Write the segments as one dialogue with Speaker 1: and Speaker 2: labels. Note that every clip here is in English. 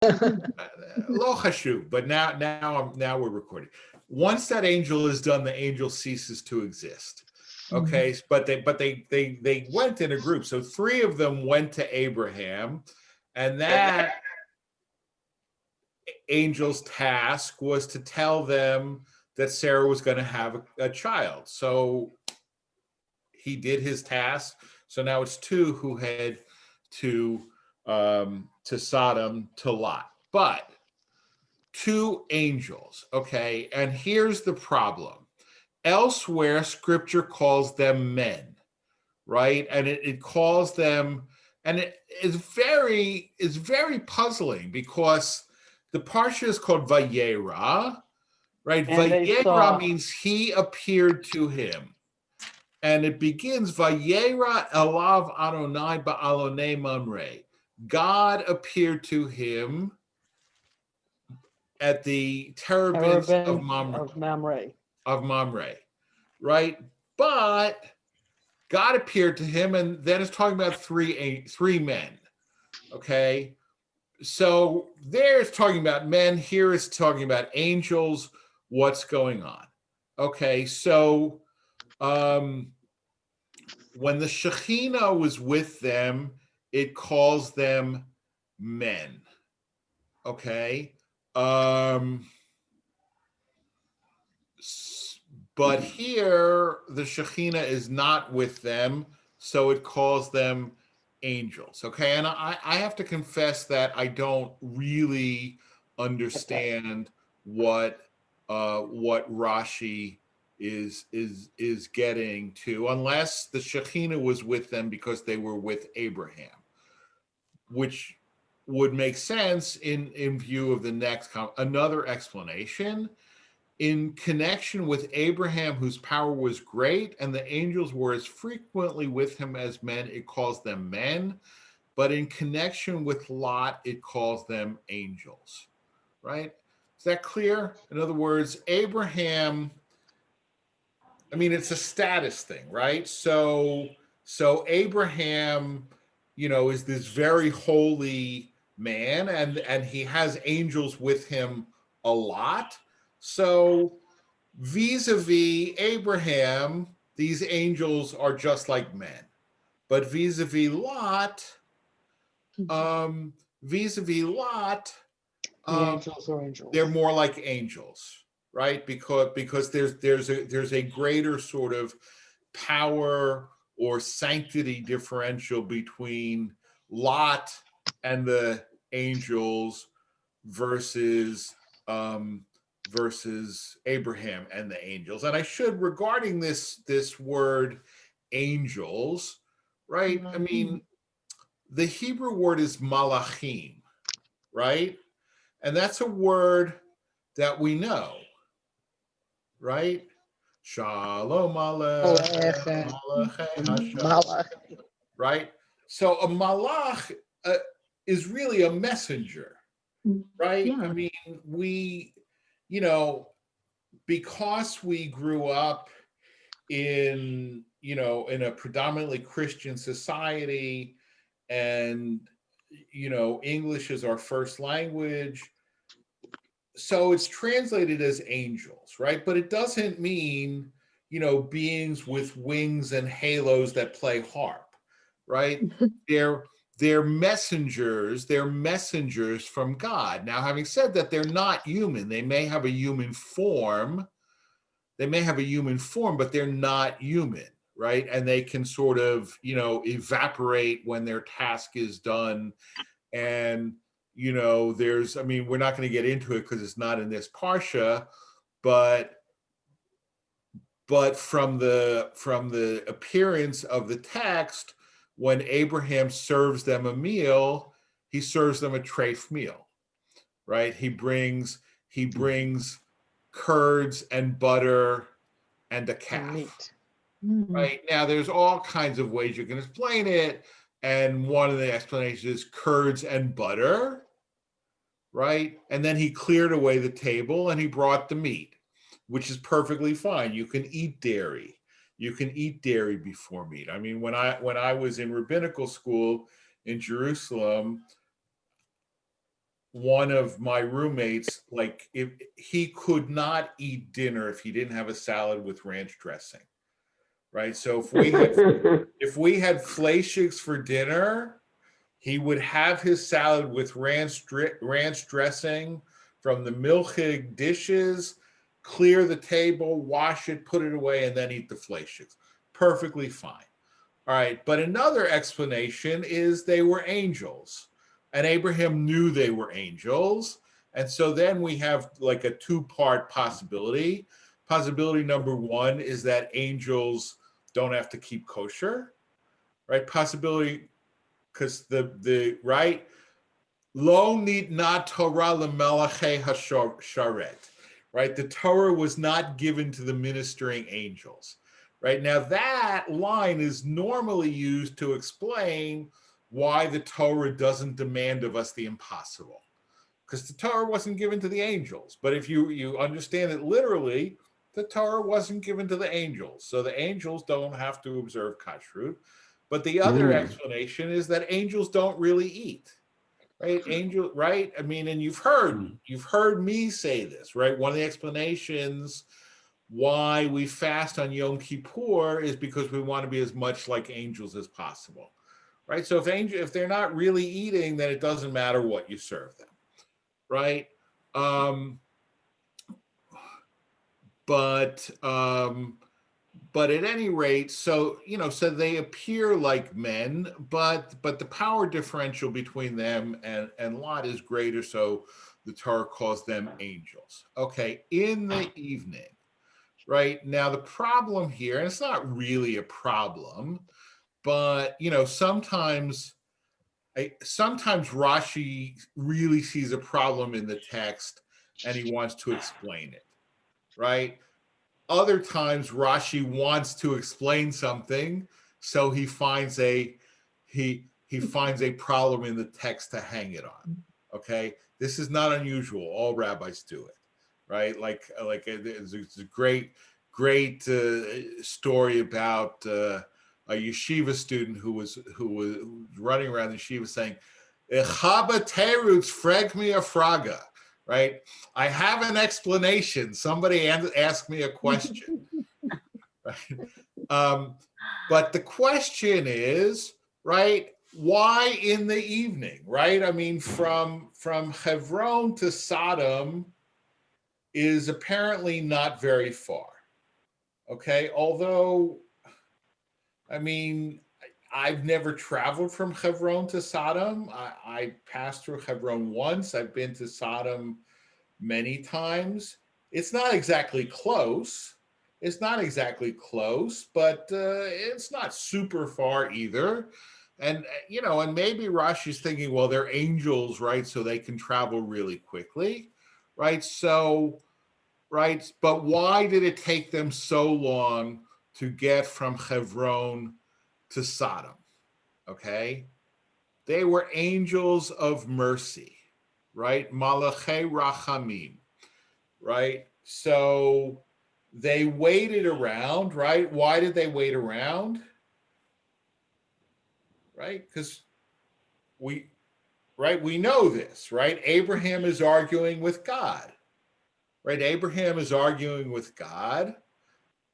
Speaker 1: Lo chashuv, but now we're recording. Once that angel is done, the angel ceases to exist. Okay, but they went in a group. So three of them went to Abraham, and that angel's task was to tell them that Sarah was going to have a child. So he did his task. So now it's two who head to Sodom, to Lot. But two angels, okay? And here's the problem. Elsewhere, scripture calls them men, right? And it calls them, and it is very puzzling because the parsha is called Vayera, right?
Speaker 2: And
Speaker 1: Vayera means he appeared to him. And it begins, Vayera elav Adonai ba'alonei mamre. God appeared to him at the terebinths of Mamre, right? But God appeared to him, and then it's talking about three men, okay? So there it's talking about men, here it's talking about angels. What's going on? Okay, so when the Shekhinah was with them, it calls them men, okay? But here the Shekhinah is not with them, so it calls them angels. Okay, and I have to confess that I don't really understand what Rashi is getting to, unless the Shekhinah was with them because they were with Abraham, which would make sense in view of the next another explanation. In connection with Abraham, whose power was great, and the angels were as frequently with him as men, it calls them men. But in connection with Lot, it calls them angels, right? Is that clear? In other words, Abraham, I mean, it's a status thing, right? So Abraham, is this very holy man, and he has angels with him a lot. So vis-a-vis Abraham, these angels are just like men. But vis-a-vis Lot,
Speaker 2: angels are angels.
Speaker 1: They're more like angels, right? Because there's a greater sort of power or sanctity differential between Lot and the angels versus Abraham and the angels. And I should, regarding this word angels, right? I mean, the Hebrew word is malachim, right? And that's a word that we know, right? Shalom Aleichem, right? So a malach is really a messenger, right? Yeah. I mean, we, because we grew up in a predominantly Christian society, and English is our first language, so it's translated as angels, right? But it doesn't mean beings with wings and halos that play harp, right? They're messengers from God. Now, having said that, they're not human. They may have a human form, but they're not human, right? And they can sort of, evaporate when their task is done. And, we're not going to get into it because it's not in this parsha, but from the appearance of the text, when Abraham serves them a meal, he serves them a treif meal, right? He brings curds and butter and a calf. Right? Now, there's all kinds of ways you can explain it. And one of the explanations is curds and butter, right? And then he cleared away the table and he brought the meat, which is perfectly fine. You can eat dairy. You can eat dairy before meat. I mean, when I was in rabbinical school in Jerusalem, one of my roommates, like if he could not eat dinner if he didn't have a salad with ranch dressing, right? So if we had fleischiks for dinner, he would have his salad with ranch dressing from the milchig dishes, clear the table, wash it, put it away, and then eat the fleischiks. Perfectly fine. All right, but another explanation is they were angels, and Abraham knew they were angels. And so then we have like a two-part possibility. Possibility number one is that angels don't have to keep kosher, right? Possibility, because the right, lo need not Torah lemelachei hasharet, right? The Torah was not given to the ministering angels. Right now, that line is normally used to explain why the Torah doesn't demand of us the impossible, because the Torah wasn't given to the angels. But if you understand it literally, the Torah wasn't given to the angels, so the angels don't have to observe kashrut. But the other explanation is that angels don't really eat, right? Angel, right? I mean, and you've heard me say this, right? One of the explanations why we fast on Yom Kippur is because we want to be as much like angels as possible, right? So if they're not really eating, then it doesn't matter what you serve them, right? But at any rate, so so they appear like men, but the power differential between them and Lot is greater, so the Torah calls them angels. Okay, in the evening. Right now, the problem here, and it's not really a problem, but sometimes Rashi really sees a problem in the text and he wants to explain it, right? Other times Rashi wants to explain something, so he finds a problem in the text to hang it on. Okay, this is not unusual. All rabbis do it, right? Like it's a great story about a yeshiva student who was running around the yeshiva saying, "Chaba terutz frag me a fraga." Right? I have an explanation. Somebody asked me a question. Right? But the question is, right? Why in the evening? Right? I mean, from Hebron to Sodom is apparently not very far. Okay, although, I mean, I've never traveled from Hebron to Sodom. I passed through Hebron once. I've been to Sodom many times. It's not exactly close. But it's not super far either. And and maybe Rashi's thinking, well, they're angels, right? So they can travel really quickly, right? So, right, but why did it take them so long to get from Hebron to Sodom? Okay, they were angels of mercy, right? Malachei Rachamim, right? So they waited around, right? Why did they wait around? Right? Because we know this, right? Abraham is arguing with God, right? Abraham is arguing with God.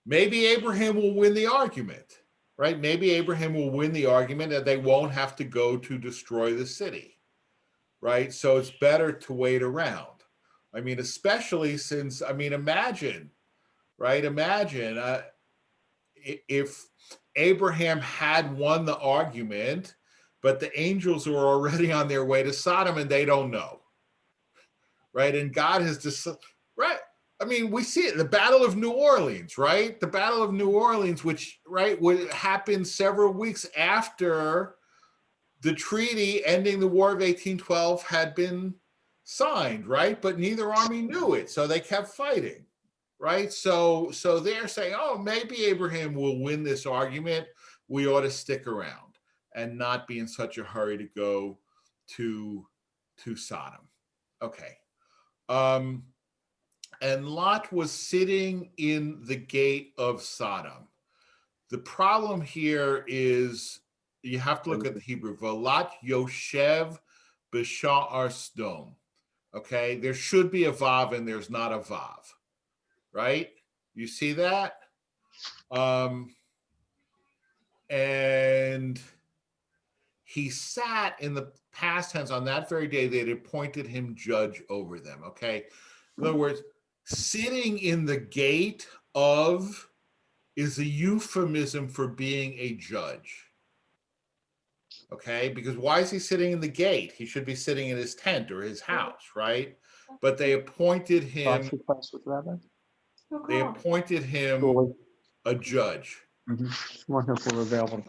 Speaker 1: Maybe Abraham will win the argument, right? Maybe Abraham will win the argument and they won't have to go to destroy the city, right? So it's better to wait around. I mean, especially since, I mean, imagine, right? Imagine if Abraham had won the argument, but the angels are already on their way to Sodom and they don't know, right? And God has just, right? I mean, we see it, the Battle of New Orleans, right? The Battle of New Orleans, which, right, would happen several weeks after the treaty ending the War of 1812 had been signed, right? But neither army knew it, so they kept fighting, right? So they're saying, oh, maybe Abraham will win this argument. We ought to stick around and not be in such a hurry to go to Sodom. Okay. And Lot was sitting in the gate of Sodom. The problem here is you have to look at the Hebrew. Valat Yoshev B'Sha'ar Sdom. Okay, there should be a vav and there's not a vav, right? You see that? And he sat in the past tense on that very day. They had appointed him judge over them. Okay, in other words, sitting in the gate of is a euphemism for being a judge. Okay, because why is he sitting in the gate? He should be sitting in his tent or his house, right? But they appointed him.
Speaker 2: Rashi class with Rabbi.
Speaker 1: They appointed him
Speaker 2: Surely.
Speaker 1: a judge.
Speaker 2: Want him for available.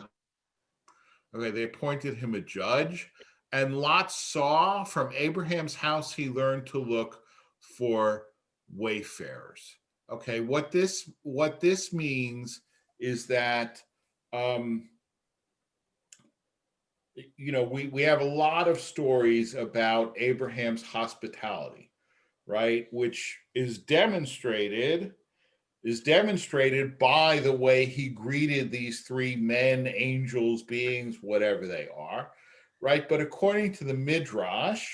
Speaker 1: Okay, they appointed him a judge, and Lot saw from Abraham's house he learned to look for wayfarers. Okay, what this means is that we have a lot of stories about Abraham's hospitality, right? Which is demonstrated by the way he greeted these three men, angels, beings, whatever they are, right? But according to the Midrash,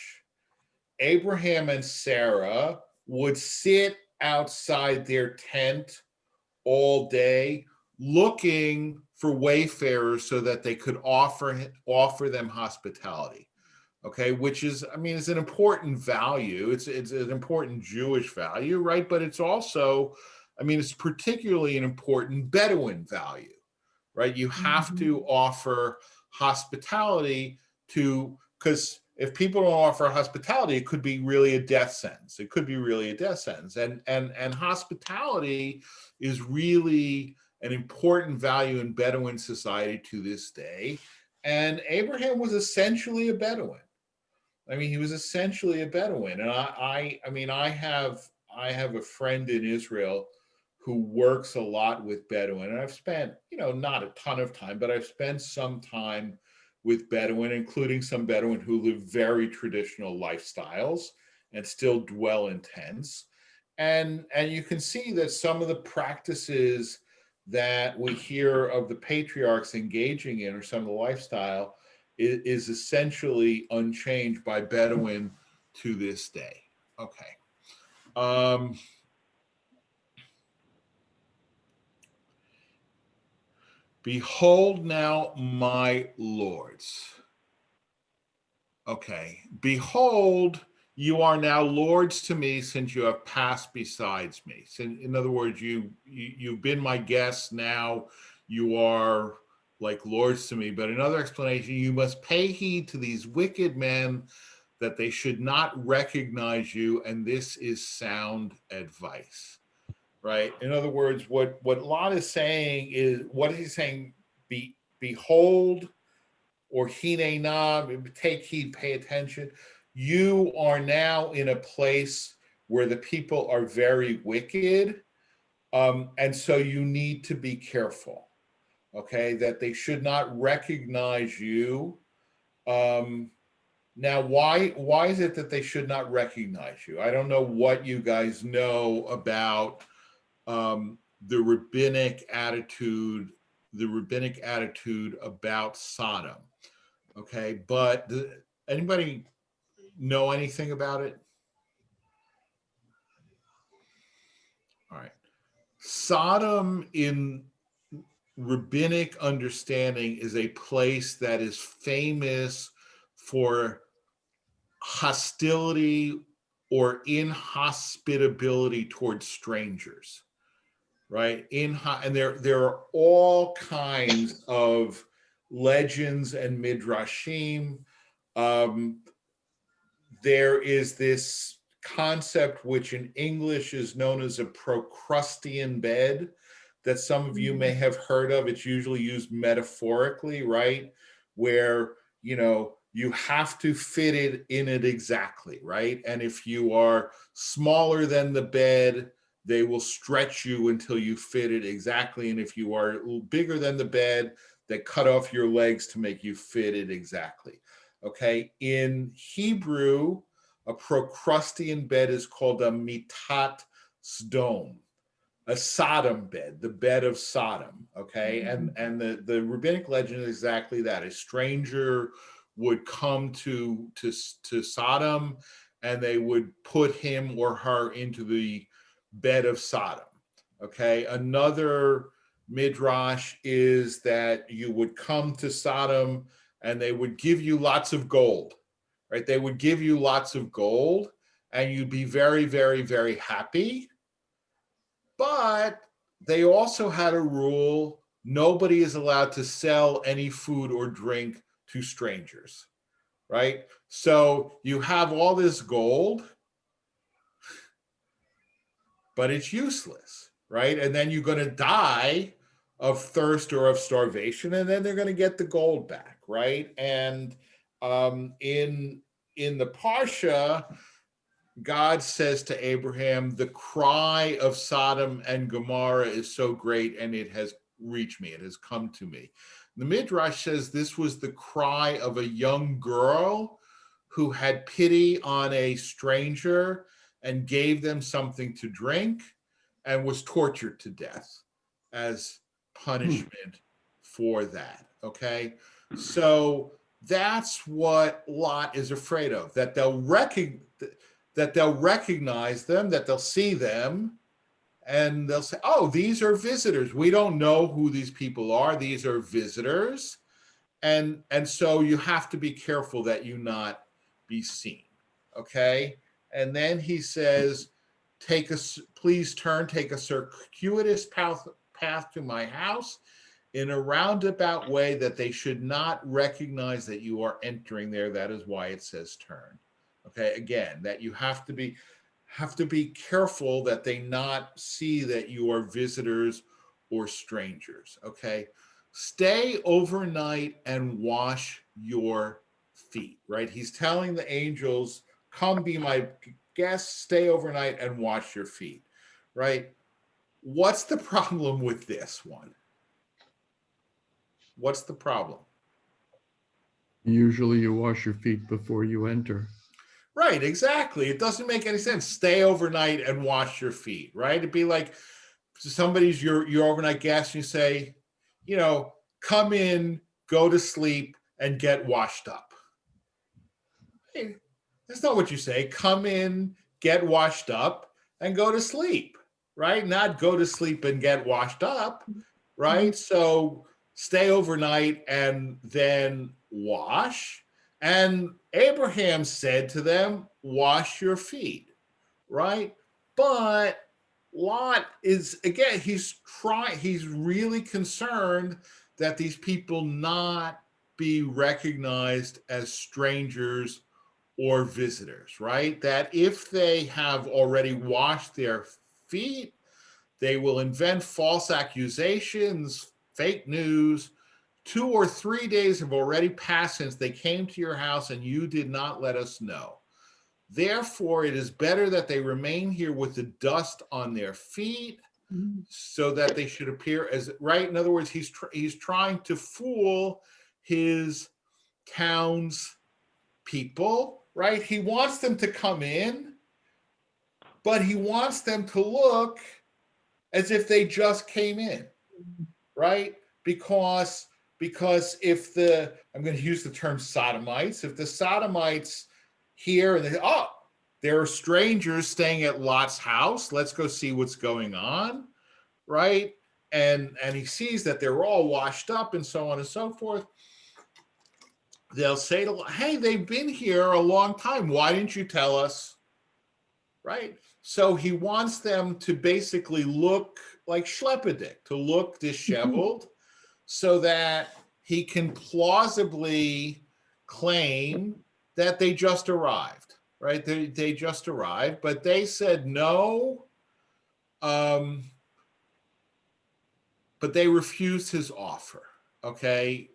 Speaker 1: Abraham and Sarah would sit outside their tent all day looking for wayfarers so that they could offer them hospitality. Okay, which is, is an important value. It's an important Jewish value, right? But it's also, it's particularly an important Bedouin value, right? You have to offer hospitality because if people don't offer hospitality, it could be really a death sentence. It could be really a death sentence. And hospitality is really an important value in Bedouin society to this day. And Abraham was essentially a Bedouin. He was essentially a Bedouin. And I have a friend in Israel who works a lot with Bedouin. And I've spent, not a ton of time, but I've spent some time with Bedouin, including some Bedouin who live very traditional lifestyles and still dwell in tents. And you can see that some of the practices that we hear of the patriarchs engaging in, or some of the lifestyle, is essentially unchanged by Bedouin to this day. Okay. Behold now, my lords. Okay. Behold, you are now lords to me, since you have passed besides me. So in other words, you've been my guests. Now you are like lords to me. But another explanation, you must pay heed to these wicked men, that they should not recognize you, and this is sound advice. Right? In other words, what Lot is saying is, what is he saying? Behold, or hine na, take heed, pay attention. You are now in a place where the people are very wicked, and so you need to be careful. Okay, that they should not recognize you. Now, why is it that they should not recognize you? I don't know what you guys know about the rabbinic attitude about Sodom. Okay, but anybody know anything about it? All right. Sodom, in rabbinic understanding, is a place that is famous for hostility or inhospitability towards strangers. Right? And there are all kinds of legends and midrashim. There is this concept, which in English is known as a Procrustean bed, that some of you may have heard of. It's usually used metaphorically, right? Where, you have to fit it in it exactly, right? And if you are smaller than the bed, they will stretch you until you fit it exactly. And if you are bigger than the bed, they cut off your legs to make you fit it exactly. Okay. In Hebrew, a Procrustean bed is called a mitat sdom, a Sodom bed, the bed of Sodom. Okay. And the rabbinic legend is exactly that. A stranger would come to Sodom, and they would put him or her into the bed of Sodom. Okay, another midrash is that you would come to Sodom and they would give you lots of gold, right? They would give you lots of gold and you'd be very, very, very happy. But they also had a rule: nobody is allowed to sell any food or drink to strangers, right? So you have all this gold, but it's useless, right? And then you're going to die of thirst or of starvation, and then they're going to get the gold back, right? And in the Parsha, God says to Abraham, the cry of Sodom and Gomorrah is so great, and it has reached me, it has come to me. The Midrash says this was the cry of a young girl who had pity on a stranger and gave them something to drink and was tortured to death as punishment for that. Okay. So that's what Lot is afraid of, that they'll recognize them, that they'll see them, and they'll say, oh, these are visitors. We don't know who these people are. These are visitors. And so you have to be careful that you not be seen. Okay. And then he says, please take a circuitous path to my house in a roundabout way that they should not recognize that you are entering there. That is why it says turn. Okay. Again, that you have to be careful that they not see that you are visitors or strangers. Okay. Stay overnight and wash your feet, right? He's telling the angels, come be my guests, stay overnight and wash your feet, right? What's the problem with this one? What's the problem?
Speaker 3: Usually you wash your feet before you enter.
Speaker 1: Right, exactly. It doesn't make any sense. Stay overnight and wash your feet, right? It'd be like somebody's your overnight guest and you say, come in, go to sleep, and get washed up. Hey, that's not what you say. Come in, get washed up, and go to sleep, right? Not go to sleep and get washed up, right? So stay overnight and then wash. And Abraham said to them, wash your feet, right? But Lot is, again, he's really concerned that these people not be recognized as strangers or visitors, right? That if they have already washed their feet, they will invent false accusations, fake news. 2 or 3 days have already passed since they came to your house and you did not let us know. Therefore, it is better that they remain here with the dust on their feet so that they should appear as, right? In other words, he's trying to fool his town's people, right? He wants them to come in, but he wants them to look as if they just came in, right? Because if I'm going to use the term sodomites, if the sodomites here and there are strangers staying at Lot's house, let's go see what's going on, right? And he sees that they're all washed up and so on and so forth. They'll say to Lot, hey, they've been here a long time. Why didn't you tell us? Right? So he wants them to basically look like schleppedik, to look disheveled, so that he can plausibly claim that they just arrived, right? They just arrived, but they said no, but they refused his offer, okay?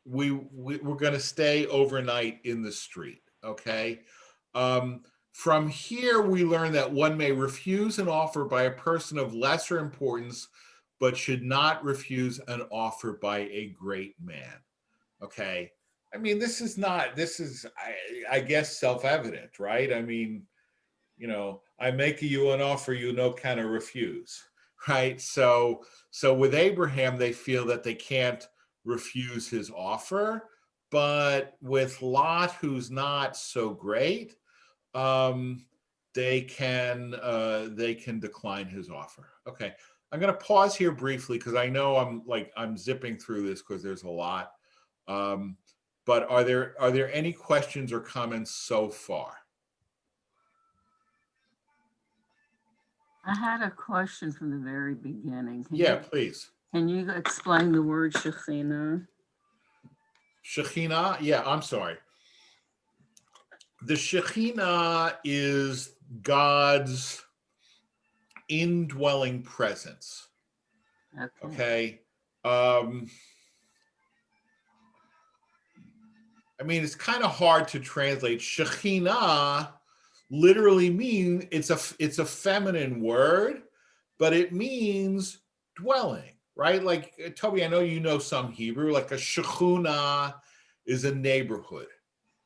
Speaker 1: We're going to stay overnight in the street, okay? From here, we learn that one may refuse an offer by a person of lesser importance, but should not refuse an offer by a great man. Okay. I mean, this is, I guess, self-evident, right? I mean, I make you an offer you no kind of refuse, right? So with Abraham, they feel that they can't refuse his offer, but with Lot, who's not so great, they can decline his offer. Okay, I'm going to pause here briefly because I know I'm zipping through this because there's a lot. But are there any questions or comments so far?
Speaker 4: I had a question from the very beginning.
Speaker 1: Yeah, please.
Speaker 4: Can you explain the word Shekhinah?
Speaker 1: Shekhinah, yeah, I'm sorry. The Shekhinah is God's indwelling presence. Okay. I mean, it's kind of hard to translate. Shekhinah literally means it's a feminine word, but it means dwelling, right? Like Toby, I know you know some Hebrew. Like a shechuna is a neighborhood,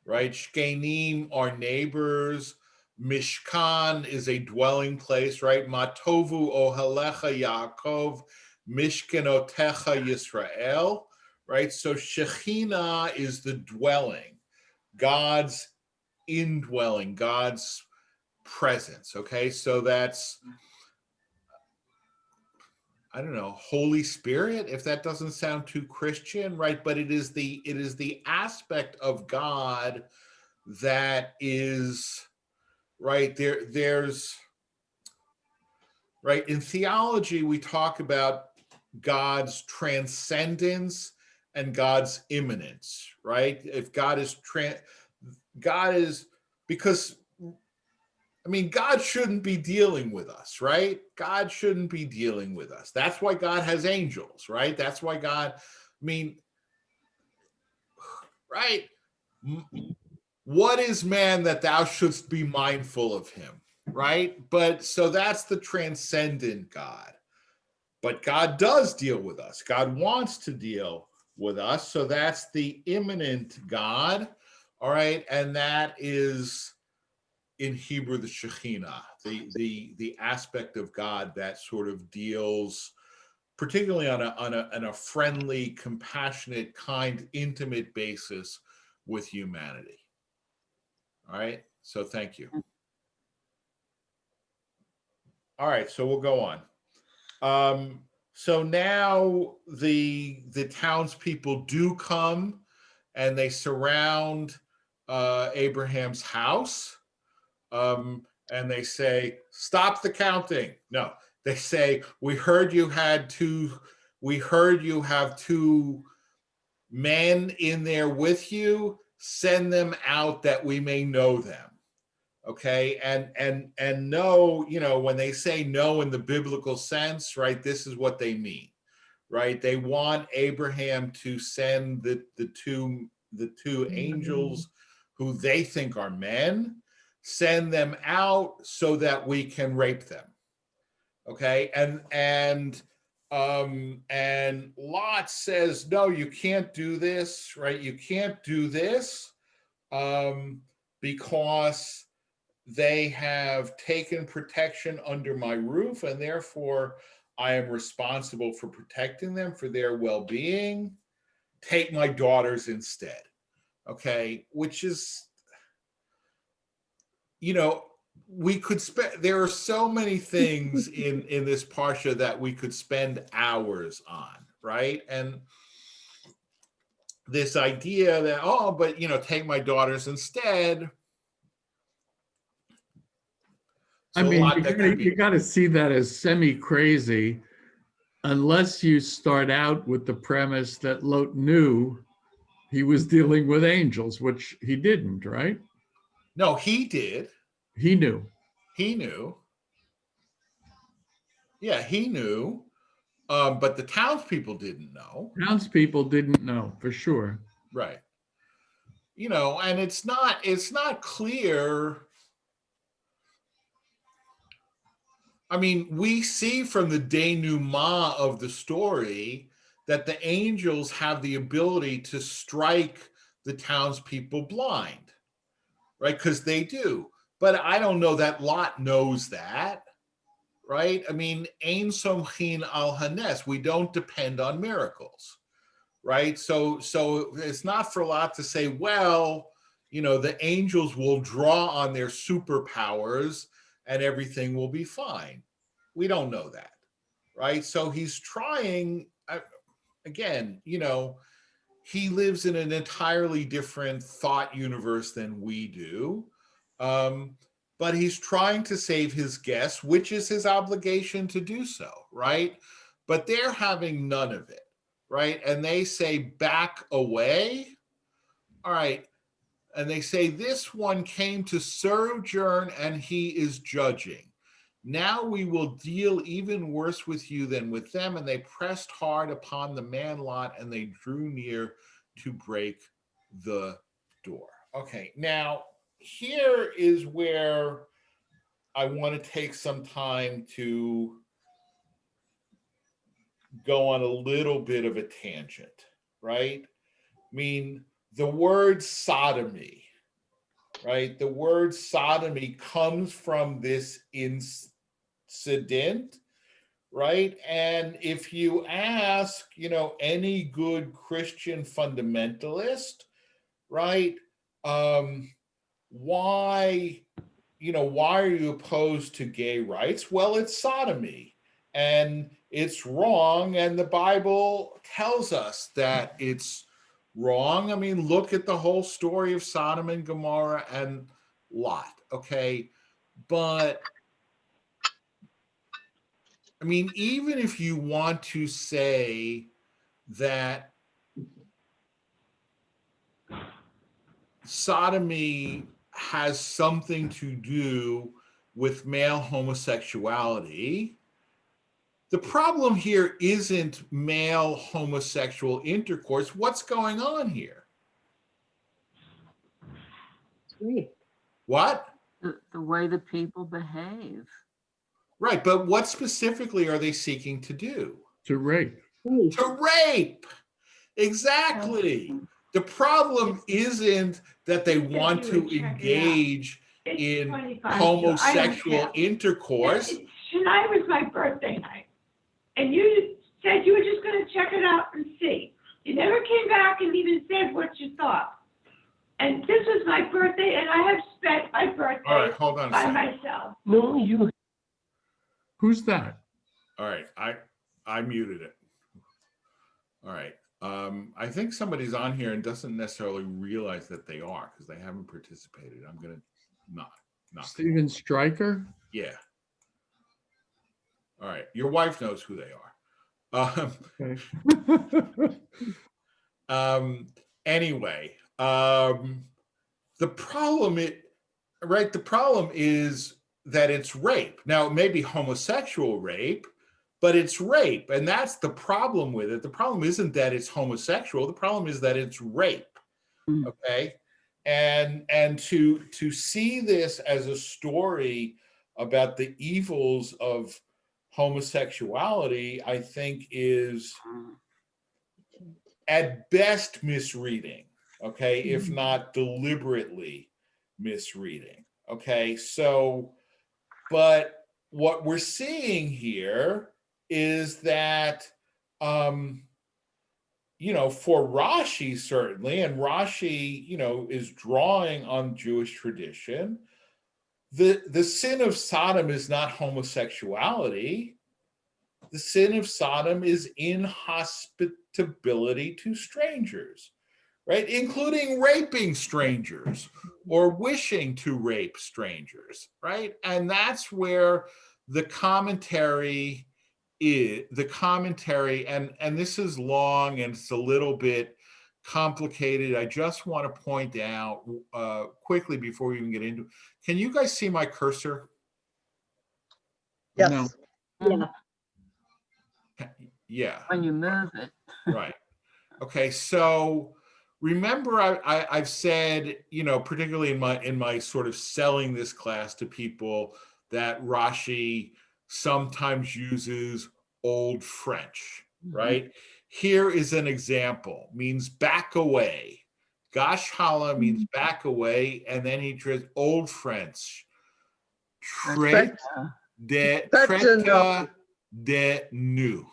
Speaker 1: right? Shkenim are neighbors. Mishkan is a dwelling place, right? Matovu ohalecha Yaakov, Mishkenotecha Yisrael, right? So Shekhinah is the dwelling, God's indwelling, God's presence. Okay, so that's, I don't know, Holy Spirit, if that doesn't sound too Christian, right? But it is the aspect of God that is right there. There's right in theology, we talk about God's transcendence and God's immanence, right? If God is because I mean, God shouldn't be dealing with us, right? God shouldn't be dealing with us. That's why God has angels, right? That's why God, I mean, right? What is man that thou shouldst be mindful of him, right? But so that's the transcendent God. But God does deal with us. God wants to deal with us. So that's the immanent God, all right? And that is in Hebrew, the Shekhinah, the aspect of God that sort of deals, particularly on a friendly, compassionate, kind, intimate basis with humanity. All right. So thank you. All right. So we'll go on. So now the townspeople do come and they surround Abraham's house. And they say, stop the counting. No, they say, we heard you have two men in there with you. Send them out that we may know them. Okay. And no, when they say no in the biblical sense, right, this is what they mean, right? They want Abraham to send the two angels who they think are men, send them out so that we can rape them. Okay. And Lot says, no, you can't do this, right? You can't do this because they have taken protection under my roof, and therefore I am responsible for protecting them, for their well-being. Take my daughters instead. Okay, which is, we could spend, there are so many things in this parsha that we could spend hours on, right? And this idea that, but take my daughters instead.
Speaker 3: I mean, you got to see that as semi-crazy, unless you start out with the premise that Lot knew he was dealing with angels, which he didn't, right?
Speaker 1: No, he did.
Speaker 3: He knew.
Speaker 1: He knew. Yeah, he knew. But the townspeople didn't know.
Speaker 3: Townspeople didn't know for sure.
Speaker 1: Right. And it's not clear. I mean, we see from the denouement of the story that the angels have the ability to strike the townspeople blind, right? Because they do. But I don't know that Lot knows that, right? I mean, ein somchin al hanes. We don't depend on miracles, right? So it's not for Lot to say, well, the angels will draw on their superpowers and everything will be fine. We don't know that, right? So he's trying, again, he lives in an entirely different thought universe than we do. But he's trying to save his guests, which is his obligation to do so, right? But they're having none of it, right? And they say, back away. All right. And they say, this one came to sojourn and he is judging. Now we will deal even worse with you than with them. And they pressed hard upon the man lot and they drew near to break the door. Okay, now here is where I want to take some time to go on a little bit of a tangent, right? I mean, the word sodomy, right? The word sodomy comes from this incident, right? And if you ask, any good Christian fundamentalist, right, why are you opposed to gay rights? Well, it's sodomy and it's wrong. And the Bible tells us that it's wrong. I mean, look at the whole story of Sodom and Gomorrah and Lot. Okay. But I mean, even if you want to say that sodomy has something to do with male homosexuality, the problem here isn't male homosexual intercourse. What's going on here? What?
Speaker 4: The way the people behave.
Speaker 1: Right, but what specifically are they seeking to do?
Speaker 3: To rape.
Speaker 1: To rape. Exactly. The problem isn't that they want to engage in homosexual intercourse.
Speaker 5: Tonight was my birthday night, and you said you were just going to check it out and see. You never came back and even said what you thought. And this was my birthday, and I have spent my birthday
Speaker 1: All right, hold on a
Speaker 5: by
Speaker 1: second.
Speaker 5: myself.
Speaker 2: No, you.
Speaker 3: Who's that?
Speaker 1: All right, I muted it. All right. I think somebody's on here and doesn't necessarily realize that they are because they haven't participated. I'm gonna not.
Speaker 3: Steven Stryker?
Speaker 1: Yeah. All right. Your wife knows who they are.
Speaker 3: Okay.
Speaker 1: Anyway, the problem is that it's rape. Now, it may be homosexual rape, but it's rape. And that's the problem with it. The problem isn't that it's homosexual. The problem is that it's rape. Okay. And to see this as a story about the evils of homosexuality, I think is at best misreading, okay, if not deliberately misreading. Okay, so, but what we're seeing here is that, for Rashi, certainly, and Rashi, is drawing on Jewish tradition, the sin of Sodom is not homosexuality. The sin of Sodom is inhospitability to strangers, right? Including raping strangers or wishing to rape strangers, right? And that's where the commentary is, and this is long and it's a little bit complicated. I just want to point out quickly before we even get into it. Can you guys see my cursor?
Speaker 2: Yes.
Speaker 3: No.
Speaker 5: Yeah.
Speaker 1: Yeah.
Speaker 4: When you move it.
Speaker 1: Right. Okay. So remember, I've said, particularly in my sort of selling this class to people, that Rashi sometimes uses Old French, right? Here is an example, means back away. Gashhala means back away, and then he tries Old French. Traite de nu.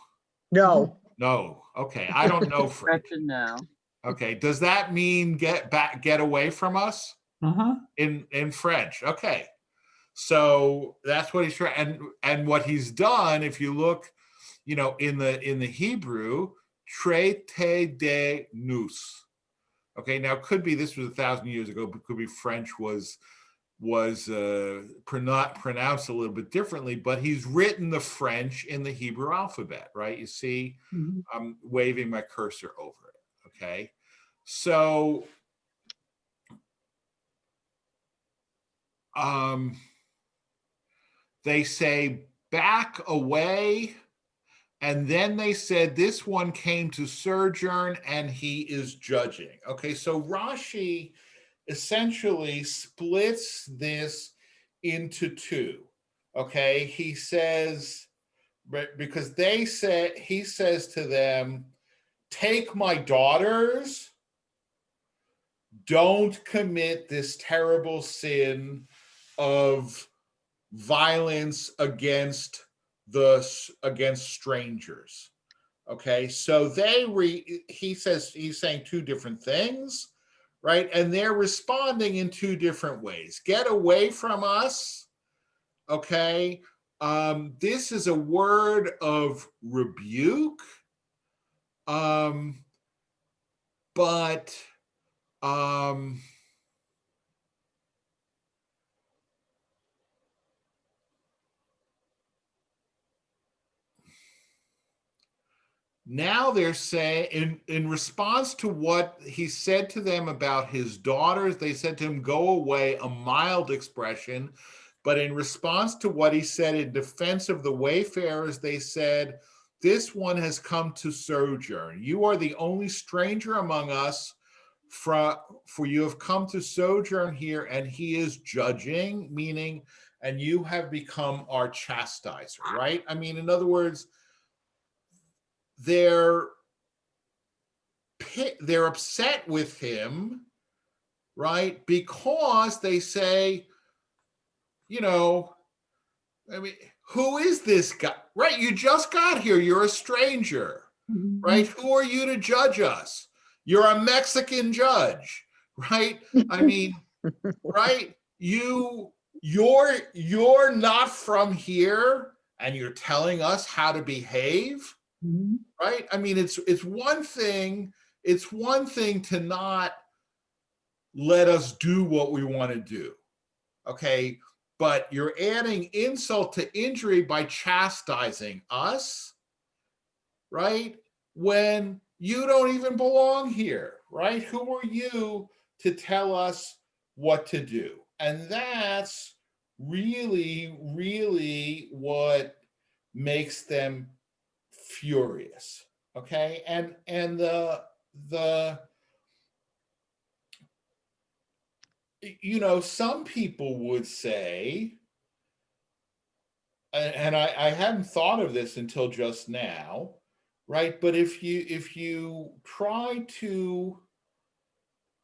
Speaker 2: No.
Speaker 1: No. Okay. I don't know French.
Speaker 4: No.
Speaker 1: Okay, does that mean get away from us
Speaker 3: Uh-huh.
Speaker 1: in French? Okay, so that's what he's trying, and what he's done. If you look, in the Hebrew, traité de nous. Okay, now could be this was 1,000 years ago, but could be French was pronounced a little bit differently, but he's written the French in the Hebrew alphabet, right? You see,
Speaker 2: Mhm.
Speaker 1: I'm waving my cursor over it, okay? So, they say back away, and then they said this one came to sojourn and he is judging. Okay, so Rashi essentially splits this into two. Okay, he says, because he says to them, take my daughters, don't commit this terrible sin of violence against strangers. Okay, so he says he's saying two different things, right? And they're responding in two different ways. Get away from us. Okay, this is a word of rebuke, but now they're saying, in response to what he said to them about his daughters, they said to him, go away, a mild expression. But in response to what he said in defense of the wayfarers, they said, this one has come to sojourn. You are the only stranger among us, for you have come to sojourn here, and he is judging, meaning, and you have become our chastiser, right? I mean, in other words, they're upset with him, right? Because they say, I mean, who is this guy? Right? You just got here. You're a stranger, right? Who are you to judge us? You're a Mexican judge, right? I mean, right? You're not from here, and you're telling us how to behave,
Speaker 2: Mhm.
Speaker 1: right? I mean, it's one thing to not let us do what we want to do, okay? But you're adding insult to injury by chastising us, right? When you don't even belong here, right? Who are you to tell us what to do? And that's really, really what makes them furious. Okay. And some people would say, and I hadn't thought of this until just now, right? But if you try to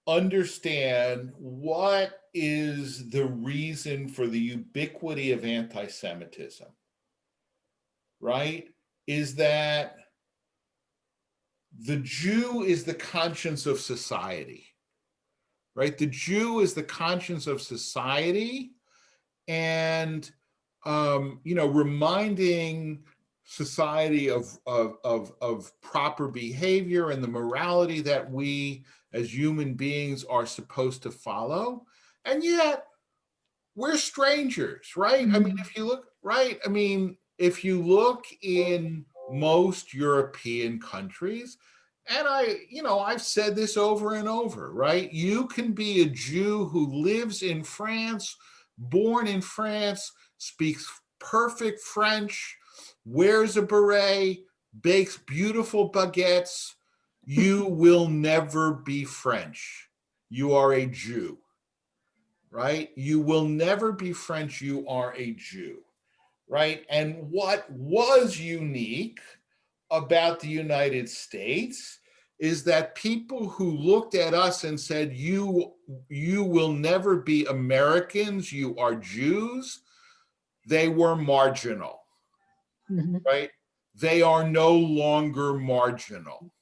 Speaker 1: understand what is the reason for the ubiquity of anti-Semitism, right? Is that the Jew is the conscience of society, right? The Jew is the conscience of society, and reminding society of proper behavior and the morality that we as human beings are supposed to follow. And yet we're strangers, right? I mean, if you look in most European countries, and I've said this over and over, right? You can be a Jew who lives in France, born in France, speaks perfect French, wears a beret, bakes beautiful baguettes. You will never be French. You are a Jew, right? You will never be French. You are a Jew, right? And what was unique about the United States is that people who looked at us and said, you will never be Americans, you are Jews, they were marginal,
Speaker 2: Mhm.
Speaker 1: right? They are no longer marginal,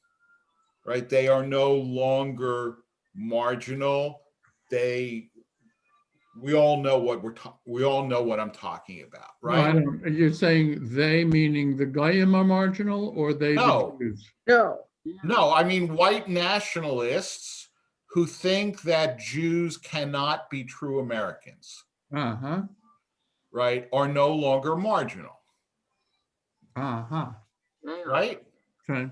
Speaker 1: right? They are no longer marginal. We all know what we all know what I'm talking about,
Speaker 3: No, I
Speaker 1: right?
Speaker 3: don't, you're saying they meaning the Goyim are marginal or they
Speaker 1: No.
Speaker 3: the Jews?
Speaker 2: No,
Speaker 1: No, I mean white nationalists who think that Jews cannot be true Americans,
Speaker 3: Uh-huh,
Speaker 1: right, are no longer marginal,
Speaker 3: uh-huh.
Speaker 1: right?
Speaker 3: Okay.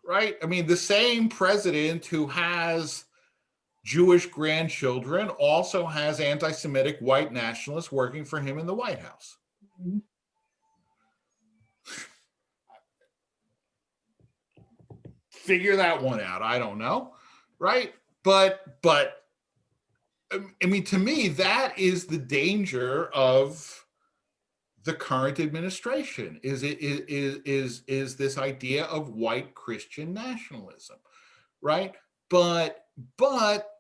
Speaker 1: Right? I mean, the same president who has Jewish grandchildren also has anti-Semitic white nationalists working for him in the White House. Figure that one out. I don't know, right? But I mean, to me, that is the danger of the current administration. Is this idea of white Christian nationalism, right? But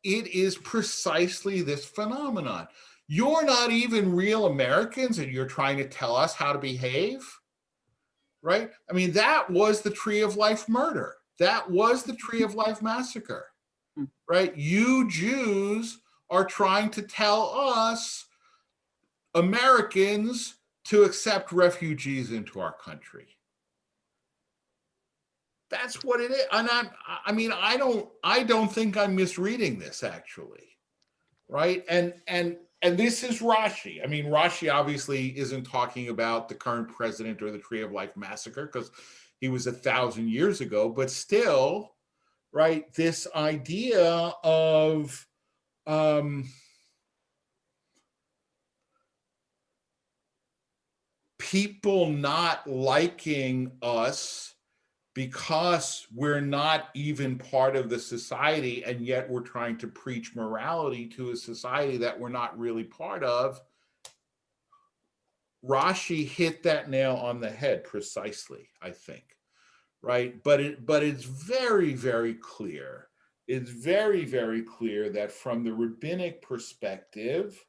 Speaker 1: it is precisely this phenomenon. You're not even real Americans, and you're trying to tell us how to behave, right? I mean, that was the Tree of Life murder. That was the Tree of Life massacre, right? You Jews are trying to tell us Americans to accept refugees into our country. That's what it is. And I don't think I'm misreading this actually, right? And this is Rashi. I mean, Rashi obviously isn't talking about the current president or the Tree of Life massacre because he was 1,000 years ago, but still, right? This idea of people not liking us because we're not even part of the society, and yet we're trying to preach morality to a society that we're not really part of. Rashi hit that nail on the head precisely, I think, right? But it's very, very clear. It's very, very clear that from the rabbinic perspective,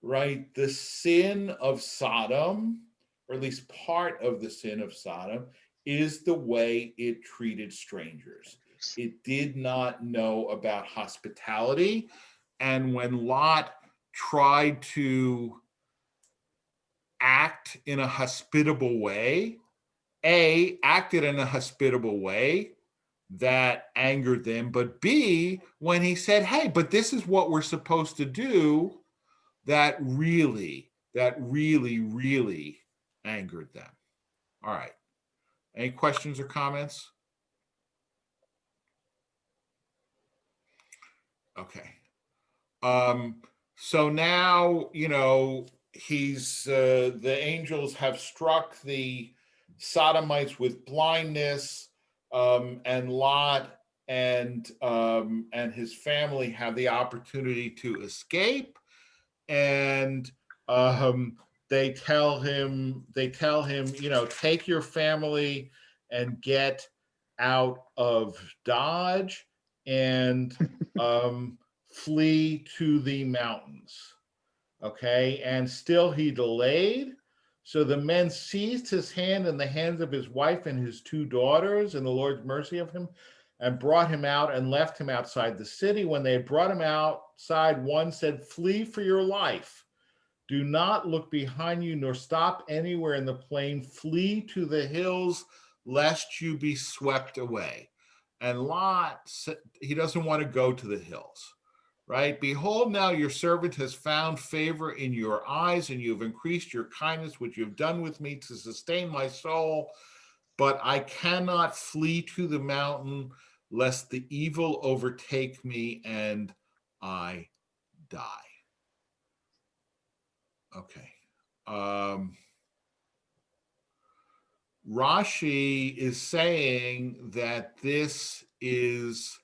Speaker 1: right, the sin of Sodom, or at least part of the sin of Sodom, is the way it treated strangers. It did not know about hospitality. And when Lot tried to act in a hospitable way, acted in a hospitable way that angered them, but B, when he said, hey, but this is what we're supposed to do, that really, really angered them. All right. Any questions or comments? Okay. So now, he's the angels have struck the Sodomites with blindness, and Lot and his family have the opportunity to escape, and they tell him, take your family and get out of Dodge and flee to the mountains. Okay, and still he delayed. So the men seized his hand and the hands of his wife and his 2 daughters in the Lord's mercy of him, and brought him out and left him outside the city. When they had brought him outside, one said, flee for your life. Do not look behind you, nor stop anywhere in the plain. Flee to the hills, lest you be swept away. And Lot, he doesn't want to go to the hills, right? Behold, now your servant has found favor in your eyes, and you have increased your kindness, which you have done with me to sustain my soul. But I cannot flee to the mountain, lest the evil overtake me and I die. Okay. Rashi is saying that this is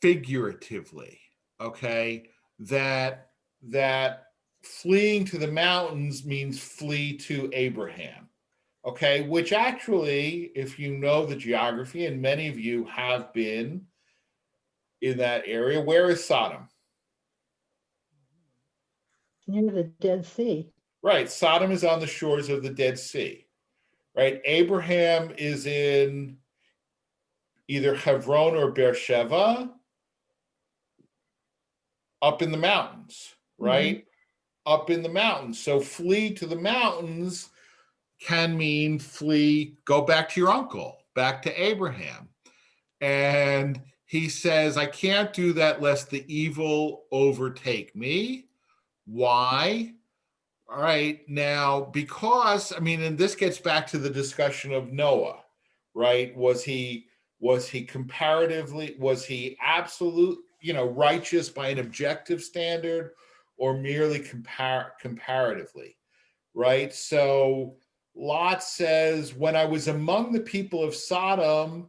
Speaker 1: figuratively, okay, that fleeing to the mountains means flee to Abraham, okay, which actually, if you know the geography, and many of you have been in that area, where is Sodom?
Speaker 2: near the Dead Sea.
Speaker 1: Right, Sodom is on the shores of the Dead Sea, right? Abraham is in either Hebron or Beersheba, up in the mountains, right? Up in the mountains. So flee to the mountains can mean flee, go back to your uncle, back to Abraham. And he says, I can't do that lest the evil overtake me. Why? All right, now, because, I mean, and this gets back to the discussion of Noah, right? Was he comparatively, was he absolute, righteous by an objective standard, or merely comparatively, right? So Lot says, when I was among the people of Sodom,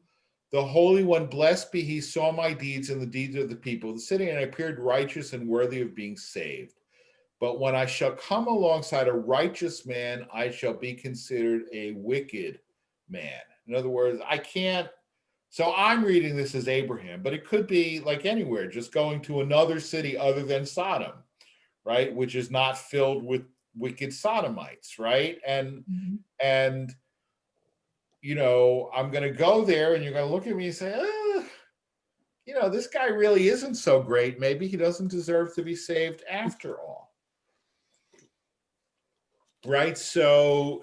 Speaker 1: the Holy One, blessed be he, saw my deeds and the deeds of the people of the city, and I appeared righteous and worthy of being saved. But when I shall come alongside a righteous man, I shall be considered a wicked man. In other words, I can't. So I'm reading this as Abraham, but it could be like anywhere, just going to another city other than Sodom, right? Which is not filled with wicked Sodomites, right? And I'm going to go there, and you're going to look at me and say, this guy really isn't so great. Maybe he doesn't deserve to be saved after all. Right, so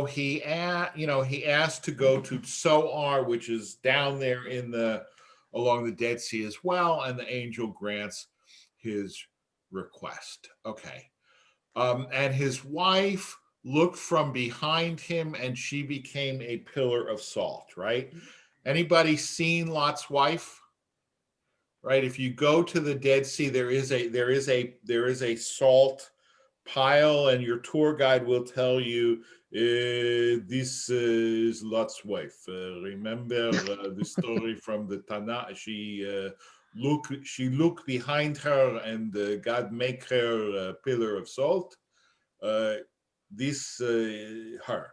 Speaker 1: he asked to go to Soar, which is down there along the Dead Sea as well, and the angel grants his request. Okay, and his wife looked from behind him, and she became a pillar of salt. Right? Anybody seen Lot's wife? Right? If you go to the Dead Sea, there is a salt pile, and your tour guide will tell you this is Lot's wife. Remember the story from the Tanakh? She looked behind her, and God make her a pillar of salt. This her.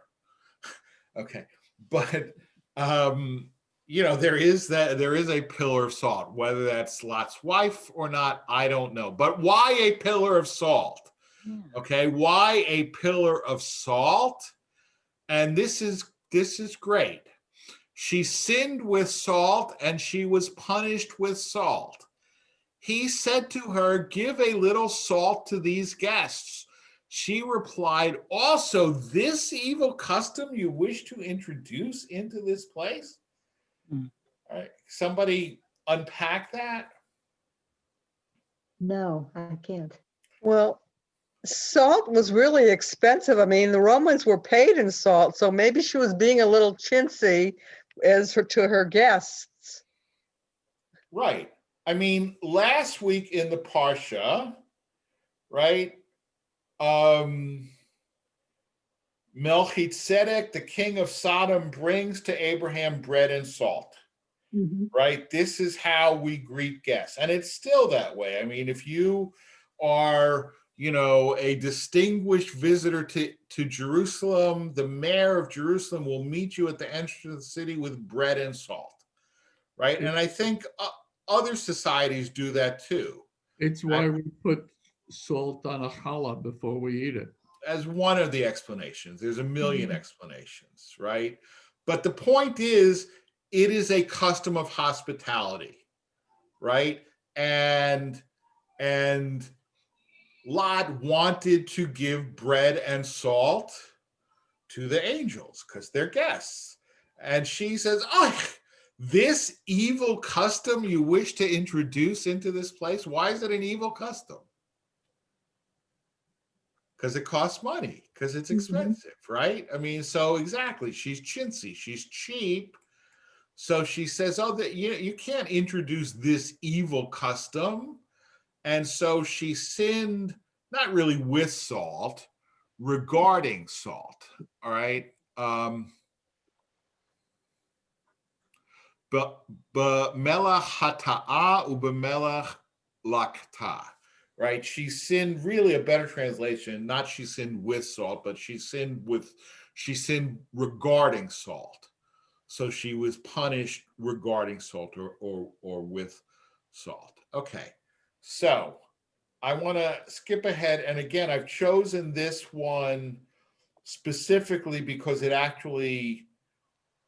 Speaker 1: Okay, but there is a pillar of salt. Whether that's Lot's wife or not, I don't know. But why a pillar of salt? Okay, why a pillar of salt? And this is great. She sinned with salt, and she was punished with salt. He said to her, give a little salt to these guests. She replied, also this evil custom you wish to introduce into this place? All right, somebody unpack that?
Speaker 2: No, I can't.
Speaker 6: Well, salt was really expensive. I mean, the Romans were paid in salt, so maybe she was being a little chintzy to her guests.
Speaker 1: Right. I mean, last week in the Parsha, right, Melchizedek, the king of Sodom, brings to Abraham bread and salt. Right? This is how we greet guests. And it's still that way. I mean, if you are, a distinguished visitor to Jerusalem, the mayor of Jerusalem will meet you at the entrance of the city with bread and salt. Right? And I think other societies do that too.
Speaker 3: It's why we put salt on a challah before we eat it.
Speaker 1: As one of the explanations. There's a million explanations, right? But the point is, it is a custom of hospitality, right? And Lot wanted to give bread and salt to the angels because they're guests. And she says, oh, this evil custom you wish to introduce into this place, why is it an evil custom? Because it costs money, because it's expensive, right? I mean, so exactly, she's chintzy, she's cheap. So she says, oh, you can't introduce this evil custom. And so she sinned, not really with salt, regarding salt, all right? But melach hata'a ubemelach lakta, right? She sinned, really a better translation, not she sinned with salt, but she sinned regarding salt. So she was punished regarding salt or with salt. Okay, so I want to skip ahead. And again, I've chosen this one specifically because it actually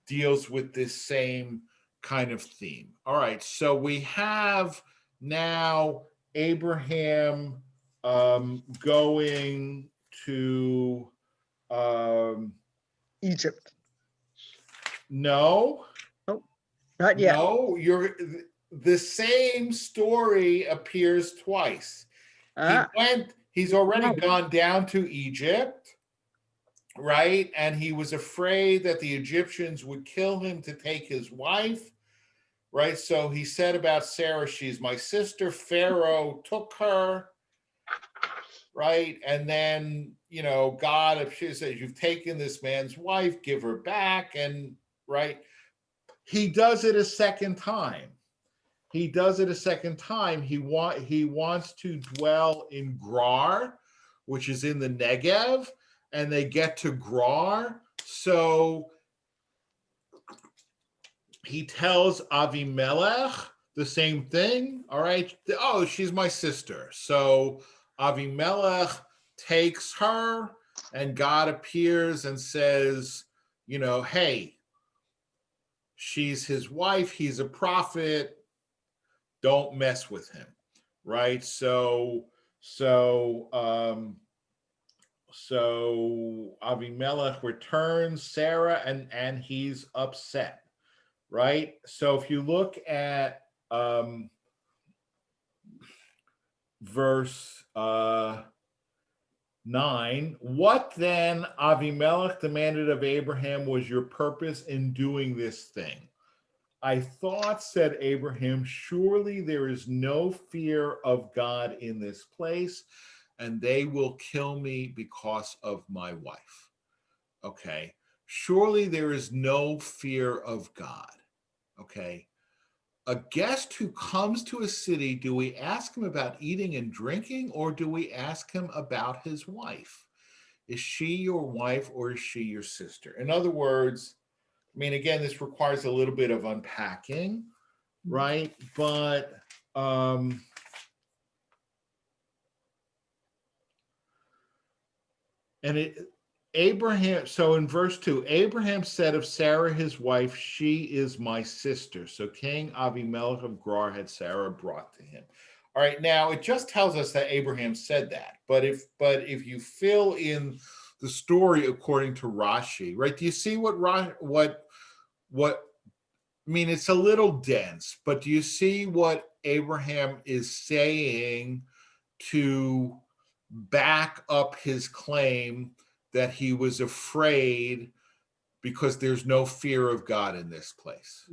Speaker 1: deals with this same kind of theme. All right, so we have now Abraham going to
Speaker 6: Egypt.
Speaker 1: no,
Speaker 6: Not yet.
Speaker 1: no, the same story appears twice.
Speaker 6: Ah,
Speaker 1: He's already
Speaker 2: Right.
Speaker 1: gone down to Egypt, right? And he was afraid that the Egyptians would kill him to take his wife, right? So he said about Sarah, she's my sister. Pharaoh took her, right? And then, God, if she says, you've taken this man's wife, give her back. And, right? He does it a second time. He wants to dwell in Gerar, which is in the Negev, and they get to Gerar. So he tells Avimelech the same thing. All right. Oh, she's my sister. So Avimelech takes her, and God appears and says, hey, she's his wife. He's a prophet. Don't mess with him, right? So Avimelech returns Sarah, and he's upset, right? So if you look at verse 9, what then Avimelech demanded of Abraham was your purpose in doing this thing? I thought, said Abraham, surely there is no fear of God in this place, and they will kill me because of my wife. Okay. Surely there is no fear of God. Okay. A guest who comes to a city, do we ask him about eating and drinking, or do we ask him about his wife? Is she your wife, or is she your sister? In other words, again, this requires a little bit of unpacking, right? But Abraham, so in verse 2, Abraham said of Sarah, his wife, she is my sister. So King Avimelech of Gerar had Sarah brought to him. All right, now it just tells us that Abraham said that. But if you fill in the story according to Rashi, right? Do you see what it's a little dense, but do you see what Abraham is saying to back up his claim that he was afraid because there's no fear of God in this place?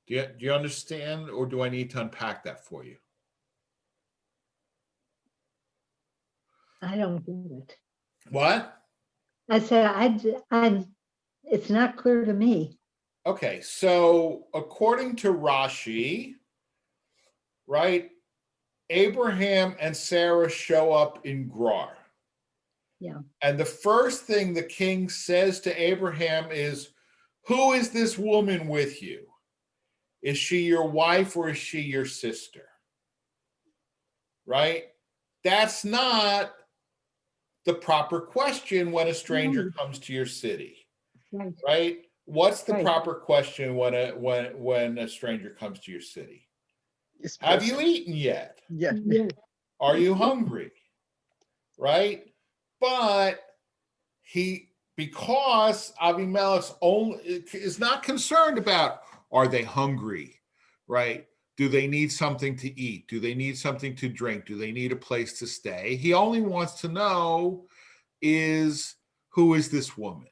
Speaker 1: Do you understand, or do I need to unpack that for you?
Speaker 2: I don't get it.
Speaker 1: What?
Speaker 2: I said, it's not clear to me.
Speaker 1: Okay, so according to Rashi, right, Abraham and Sarah show up in Gerar.
Speaker 2: Yeah.
Speaker 1: And the first thing the king says to Abraham is, who is this woman with you? Is she your wife, or is she your sister? Right? That's not the proper question when a stranger comes to your city.
Speaker 2: Right.
Speaker 1: Right? What's the
Speaker 2: Right.
Speaker 1: proper question when a stranger comes to your city? Have you eaten yet?
Speaker 6: Yeah.
Speaker 2: Yes.
Speaker 1: Are you hungry? Right? But because Avimelech is not concerned about, are they hungry? Right? Do they need something to eat? Do they need something to drink? Do they need a place to stay? He only wants to know who is this woman?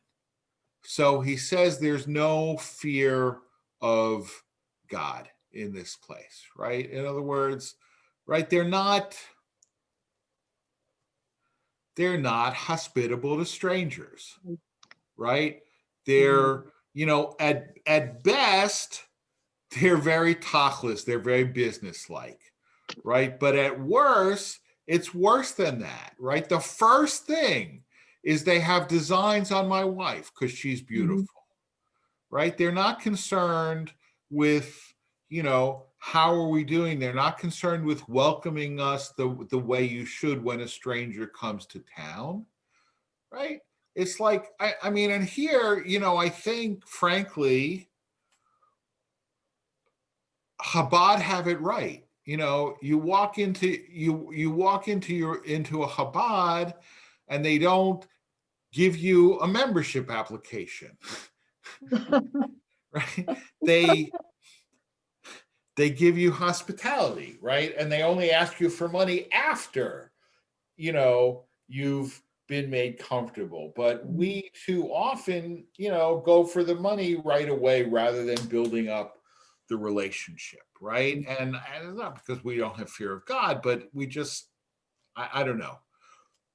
Speaker 1: So he says there's no fear of God in this place, right? In other words, right, they're not hospitable to strangers, right? They're, at best, they're very tachlis, they're very businesslike, right? But at worst, it's worse than that, right? The first thing is they have designs on my wife because she's beautiful, right? They're not concerned with, how are we doing? They're not concerned with welcoming us the way you should when a stranger comes to town, right? it's like, I mean, and here, I think, frankly, Chabad have it right. You walk into a Chabad, and they don't give you a membership application, right? They give you hospitality, right? And they only ask you for money after, you've been made comfortable. But we too often, go for the money right away rather than building up the relationship, right? And it's not because we don't have fear of God, but we just, I don't know.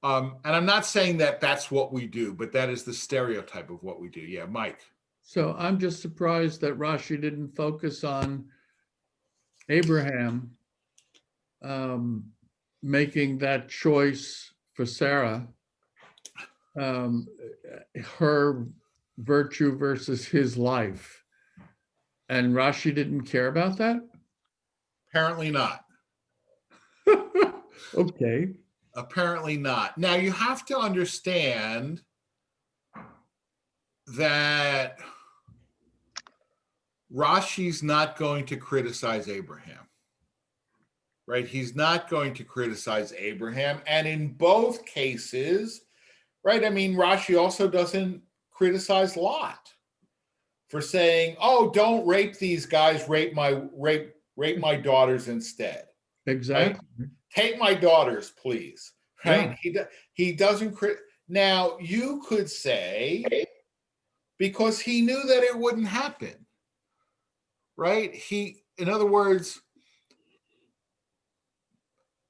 Speaker 1: And I'm not saying that that's what we do, but that is the stereotype of what we do. Yeah, Mike.
Speaker 3: So I'm just surprised that Rashi didn't focus on Abraham making that choice for Sarah, her virtue versus his life. And Rashi didn't care about that?
Speaker 1: Apparently not.
Speaker 3: Okay.
Speaker 1: Apparently not. Now you have to understand that Rashi's not going to criticize Abraham, right? He's not going to criticize Abraham. And in both cases, right, I mean, Rashi also doesn't criticize Lot for saying, oh, don't rape these guys, rape my daughters instead.
Speaker 3: Exactly.
Speaker 1: Right? Take my daughters, please. Right?
Speaker 3: Yeah.
Speaker 1: He doesn't now you could say because he knew that it wouldn't happen. Right? In other words,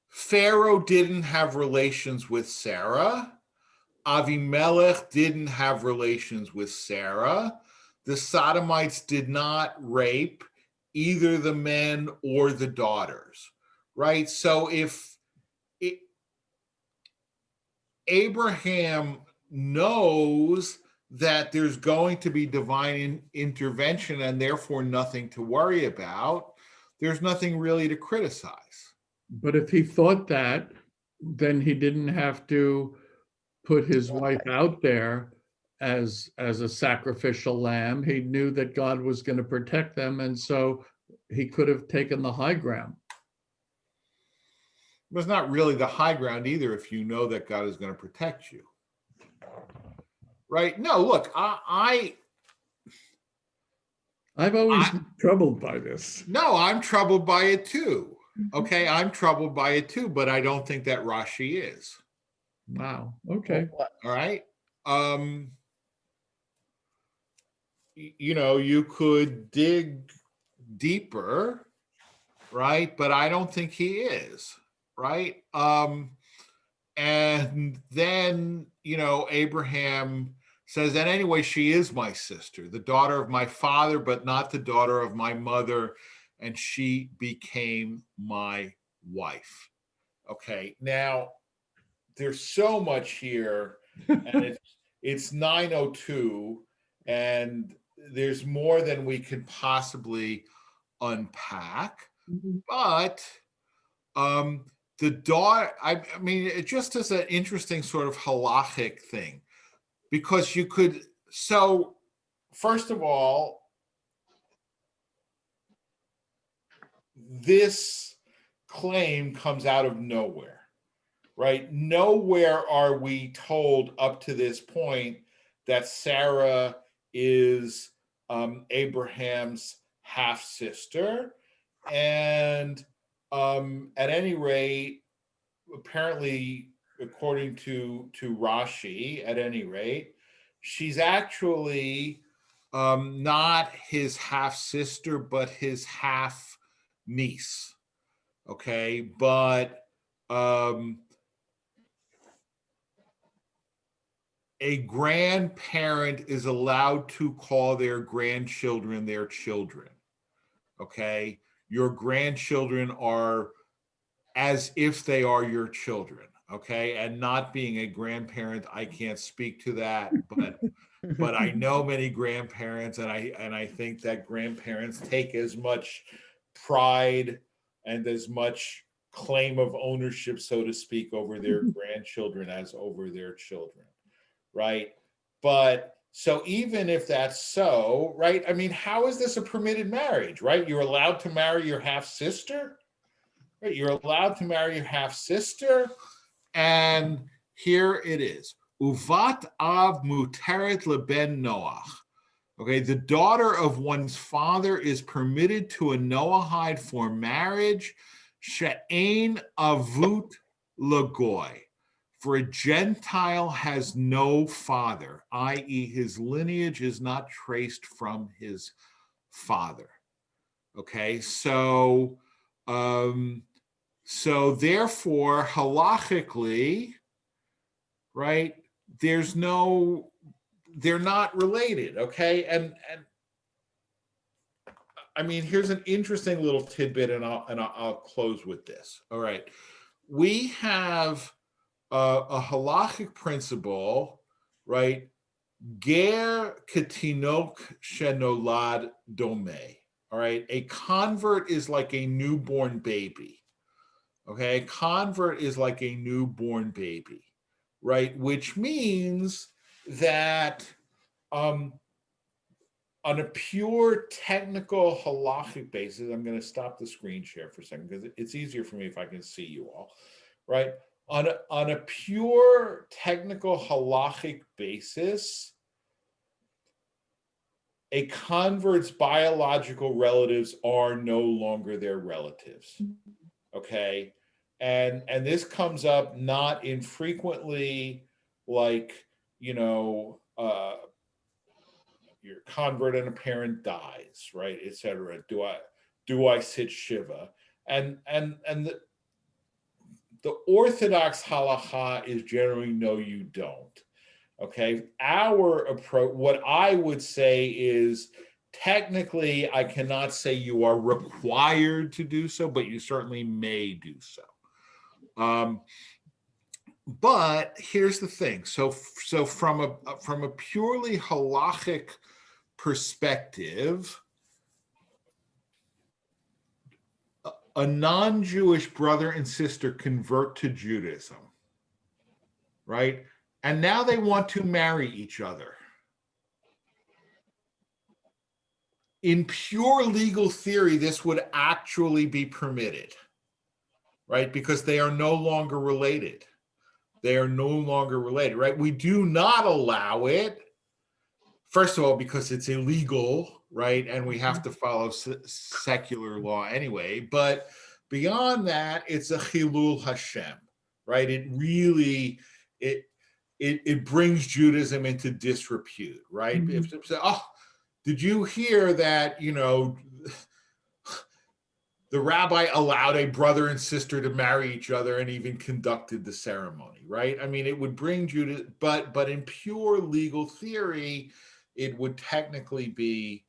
Speaker 1: Pharaoh didn't have relations with Sarah. Avimelech didn't have relations with Sarah. The Sodomites did not rape either the men or the daughters, right? So if Abraham knows that there's going to be divine intervention and therefore nothing to worry about, there's nothing really to criticize.
Speaker 3: But if he thought that, then he didn't have to put his wife out there as a sacrificial lamb. He knew that God was going to protect them, and so he could have taken the high ground.
Speaker 1: It was not really the high ground either if you know that God is going to protect you. Right? No, look, I've
Speaker 3: always been troubled by this.
Speaker 1: No, I'm troubled by it too. Okay, I'm troubled by it too, but I don't think that Rashi is.
Speaker 3: Wow. Okay.
Speaker 1: All right. You could dig deeper, right? But I don't think he is, right? And then, Abraham says, and anyway, she is my sister, the daughter of my father, but not the daughter of my mother, and she became my wife. Okay, now there's so much here, and it's 9:02, and there's more than we can possibly unpack.
Speaker 3: Mm-hmm.
Speaker 1: But the daughter, I mean, it just is an interesting sort of halachic thing, because you could, so first of all, this claim comes out of nowhere, right? Nowhere are we told up to this point that Sarah is Abraham's half-sister. And at any rate, apparently, according to Rashi, at any rate, she's actually not his half-sister, but his half-niece. Okay, but a grandparent is allowed to call their grandchildren their children. Okay, your grandchildren are as if they are your children. Okay, and not being a grandparent, I can't speak to that, but I know many grandparents, and I think that grandparents take as much pride and as much claim of ownership, so to speak, over their grandchildren as over their children, right? But so even if that's so, right? I mean, how is this a permitted marriage, right? You're allowed to marry your half sister, right? You're allowed to marry your half sister, and here it is: Uvat av muteret leben Noach. Okay, the daughter of one's father is permitted to a Noahide for marriage. She'ein avut lagoy. For a Gentile has no father, i.e., his lineage is not traced from his father. Okay, so therefore, halachically, right? They're not related. Okay, and I mean, here's an interesting little tidbit, and I'll close with this. All right, we have a halachic principle, right? Ger ketinok shenolad dome. All right, a convert is like a newborn baby. Okay, a convert is like a newborn baby, right? Which means that on a pure technical halachic basis, I'm going to stop the screen share for a second because it's easier for me if I can see you all, right? On a pure technical halachic basis, a convert's biological relatives are no longer their relatives, okay? And this comes up not infrequently, like, your convert and a parent dies, right, etc. Do I sit shiva? And the orthodox halacha is generally no, you don't. Okay, our approach, what I would say is technically I cannot say you are required to do so, but you certainly may do so. But here's the thing. So from a purely halachic perspective, a non-Jewish brother and sister convert to Judaism, right? And now they want to marry each other. In pure legal theory, this would actually be permitted, right? Because they are no longer related. They are no longer related, right? We do not allow it, first of all, because it's illegal, right? And we have to follow secular law anyway. But beyond that, it's a chilul Hashem, right? It really, it brings Judaism into disrepute, right? If did you hear that, the rabbi allowed a brother and sister to marry each other and even conducted the ceremony, right? I mean, it would bring Judaism, but in pure legal theory, it would technically be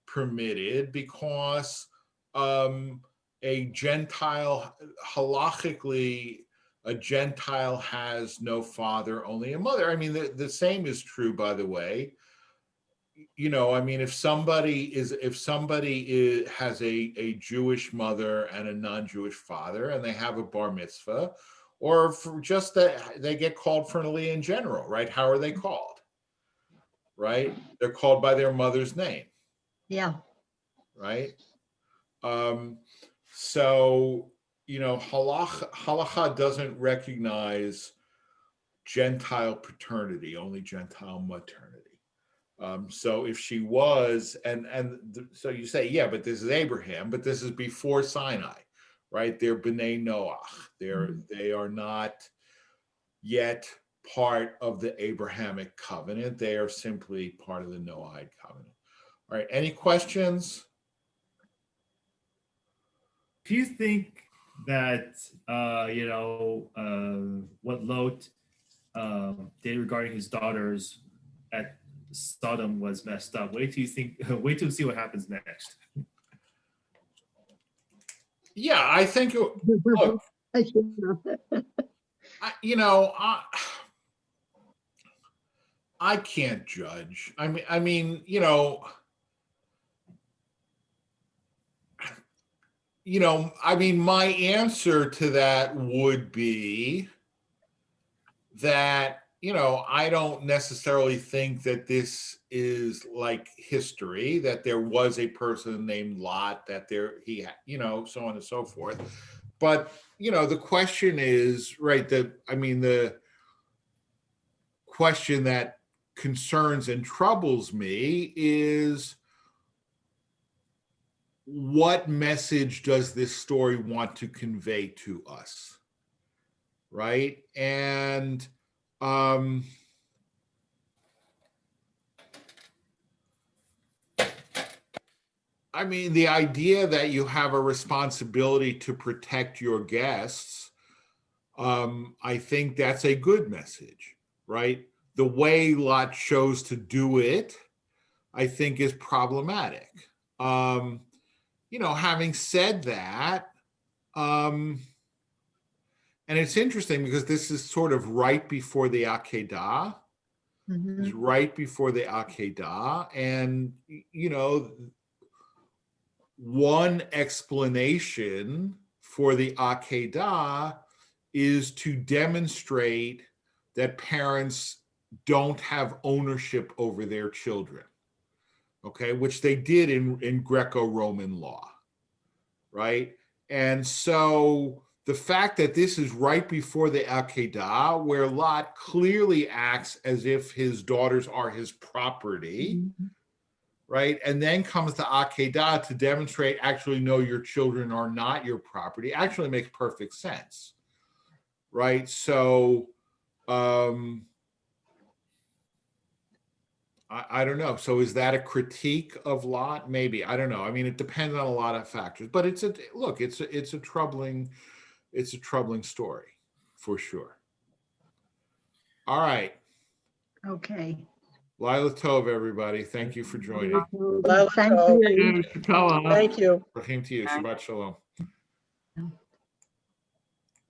Speaker 1: permitted because a Gentile, halachically, a Gentile has no father, only a mother. I mean, the same is true, by the way. I mean, if somebody has a Jewish mother and a non-Jewish father, and they have a bar mitzvah, or for just that they get called for an aliyah in general, right? How are they called? Right? They're called by their mother's name.
Speaker 2: Yeah.
Speaker 1: Right? So, halacha doesn't recognize Gentile paternity, only Gentile maternity. So if she was, so you say, yeah, but this is Abraham, but this is before Sinai, right? They're B'nai Noach. They are not yet part of the Abrahamic covenant. They are simply part of the Noahide covenant. All right, any questions?
Speaker 7: Do you think that, what Lot did regarding his daughters at Sodom was messed up? Wait till see what happens next.
Speaker 1: Yeah, I think, look, I can't judge. I mean, my answer to that would be that you know, I don't necessarily think that this is like history, that there was a person named Lot, that you know, so on and so forth. But, you know, the question is, right, the question that concerns and troubles me is, what message does this story want to convey to us? Right? And I mean, the idea that you have a responsibility to protect your guests, I think that's a good message, right? The way Lot chose to do it, I think, is problematic. You know, having said that, and it's interesting because this is sort of right before the Akedah. It's right before the Akedah, and you know, one explanation for the Akedah is to demonstrate that parents don't have ownership over their children, okay, which they did in Greco-Roman law, right? And so the fact that this is right before the Akedah, where Lot clearly acts as if his daughters are his property, right? And then comes the Akedah to demonstrate, actually, no, your children are not your property, actually makes perfect sense, right? So, I don't know. So is that a critique of Lot? Maybe. I don't know. I mean, it depends on a lot of factors, but it's a troubling story for sure. All right.
Speaker 2: Okay.
Speaker 1: Lila Tov, everybody. Thank you for joining.
Speaker 6: Lila
Speaker 2: Thank
Speaker 6: Tov.
Speaker 2: you.
Speaker 3: Shakala.
Speaker 6: Thank you.
Speaker 1: Rahim to you. Shabbat Shalom.